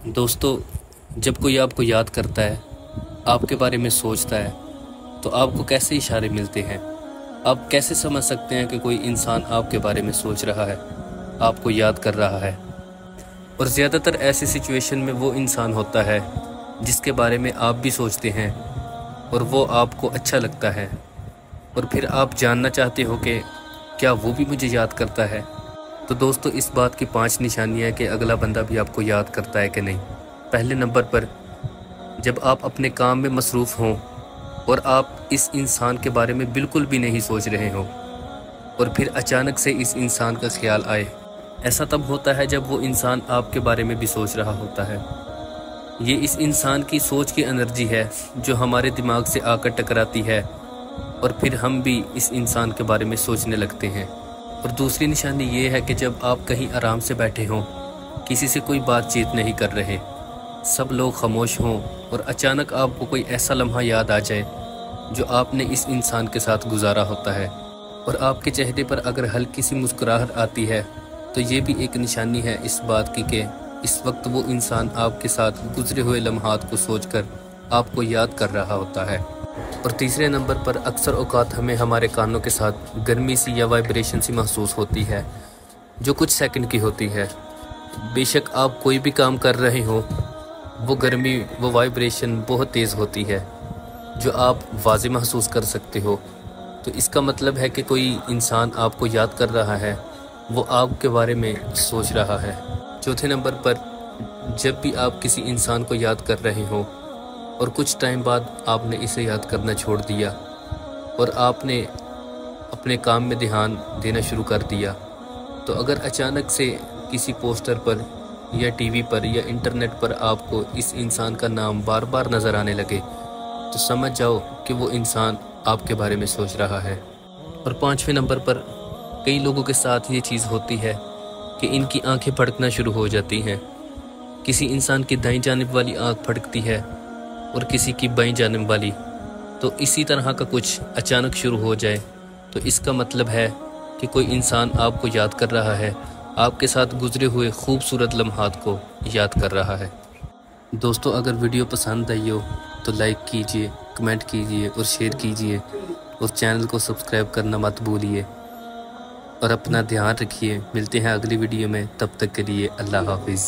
दोस्तों, जब कोई आपको याद करता है, आपके बारे में सोचता है, तो आपको कैसे इशारे मिलते हैं? आप कैसे समझ सकते हैं कि कोई इंसान आपके बारे में सोच रहा है, आपको याद कर रहा है? और ज़्यादातर ऐसी सिचुएशन में वो इंसान होता है जिसके बारे में आप भी सोचते हैं और वो आपको अच्छा लगता है, और फिर आप जानना चाहते हो कि क्या वो भी मुझे याद करता है। तो दोस्तों, इस बात की 5 निशानियाँ हैं कि अगला बंदा भी आपको याद करता है कि नहीं। पहले नंबर पर, जब आप अपने काम में मसरूफ़ हों और आप इस इंसान के बारे में बिल्कुल भी नहीं सोच रहे हो और फिर अचानक से इस इंसान का ख्याल आए। ऐसा तब होता है जब वो इंसान आपके बारे में भी सोच रहा होता है। ये इस इंसान की सोच की एनर्जी है जो हमारे दिमाग से आकर टकराती है और फिर हम भी इस इंसान के बारे में सोचने लगते हैं। और दूसरी निशानी ये है कि जब आप कहीं आराम से बैठे हों, किसी से कोई बातचीत नहीं कर रहे, सब लोग खामोश हों और अचानक आपको कोई ऐसा लम्हा याद आ जाए जो आपने इस इंसान के साथ गुजारा होता है, और आपके चेहरे पर अगर हल्की सी मुस्कुराहट आती है, तो ये भी एक निशानी है इस बात की कि इस वक्त वो इंसान आपके साथ गुजरे हुए लम्हात को सोचकर आपको याद कर रहा होता है। और तीसरे नंबर पर, अक्सर औक़ात हमें हमारे कानों के साथ गर्मी सी या वाइब्रेशन सी महसूस होती है जो कुछ सेकंड की होती है। बेशक आप कोई भी काम कर रहे हो, वो गर्मी, वो वाइब्रेशन बहुत तेज़ होती है जो आप वाज़े महसूस कर सकते हो। तो इसका मतलब है कि कोई इंसान आपको याद कर रहा है, वो आपके बारे में सोच रहा है। चौथे नंबर पर, जब भी आप किसी इंसान को याद कर रहे हो और कुछ टाइम बाद आपने इसे याद करना छोड़ दिया और आपने अपने काम में ध्यान देना शुरू कर दिया, तो अगर अचानक से किसी पोस्टर पर या टीवी पर या इंटरनेट पर आपको इस इंसान का नाम बार बार नज़र आने लगे, तो समझ जाओ कि वो इंसान आपके बारे में सोच रहा है। और 5वें नंबर पर, कई लोगों के साथ ये चीज़ होती है कि इनकी आंखें फड़कना शुरू हो जाती हैं। किसी इंसान की दाईं जानिब वाली आंख फड़कती है और किसी की बाईं जानिब वाली। तो इसी तरह का कुछ अचानक शुरू हो जाए तो इसका मतलब है कि कोई इंसान आपको याद कर रहा है, आपके साथ गुजरे हुए खूबसूरत लम्हात को याद कर रहा है। दोस्तों, अगर वीडियो पसंद आई हो तो लाइक कीजिए, कमेंट कीजिए और शेयर कीजिए, और चैनल को सब्सक्राइब करना मत भूलिए। और अपना ध्यान रखिए। मिलते हैं अगली वीडियो में, तब तक के लिए अल्लाह हाफिज़।